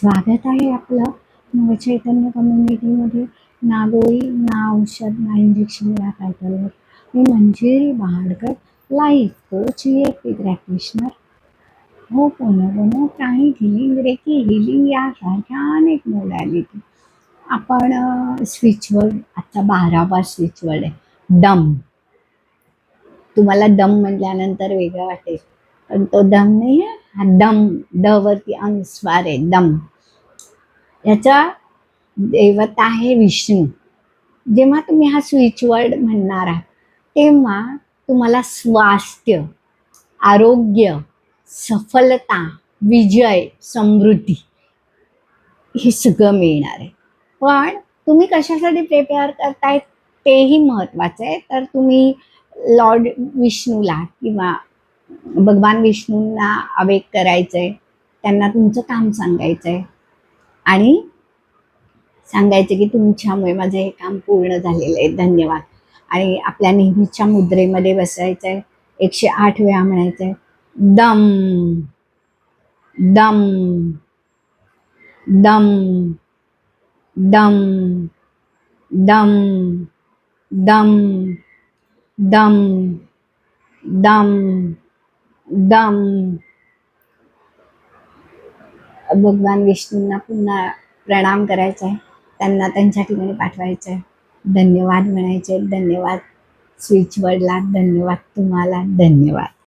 स्वागत आहे आपलं नवचैतन्य कम्युनिटीमध्ये. ना गोळी ना औषध ना इंजेक्शन या टायटलवर मी Manjiri Bahadkar, life coach, EFT practitioner, ho'oponopono, pranic healing, reiki healing यासारख्या अनेक मोडॅलिटी. आपण स्विचवर्ड, आजचा 12वा स्विचवर्ड आहे दम. तुम्हाला दम म्हटल्यानंतर वेगळं वाटेल, पण तो दम नाही आहे, हा दम, द वरती अनुस्वार आहे, दम. याचा देवता आहे विष्णू. जेव्हा तुम्ही हा स्विचवर्ड म्हणणार आहात तेव्हा तुम्हाला स्वास्थ्य, आरोग्य, सफलता, विजय, समृद्धी हे सगळं मिळणार आहे. पण तुम्ही कशासाठी प्रिपेअर करताय तेही महत्त्वाचं आहे. तर तुम्ही लॉर्ड विष्णूला किंवा भगवान विष्णूंना अवेक करायचं आहे, त्यांना तुमचं काम सांगायचं आहे आणि सांगायचं की तुमच्यामुळे माझं हे काम पूर्ण झालेलं आहे, धन्यवाद. आणि आपल्या नेहमीच्या मुद्रेमध्ये बसायचं आहे, 108 वेळा म्हणायचं आहे दम दम दम दम दम दम दम दम दम. भगवान विष्णूंना पुन्हा प्रणाम करायचा आहे, त्यांना त्यांच्या ठिकाणी पाठवायचं आहे, धन्यवाद म्हणायचे, धन्यवाद स्विचवर्डला, धन्यवाद तुम्हाला, धन्यवाद.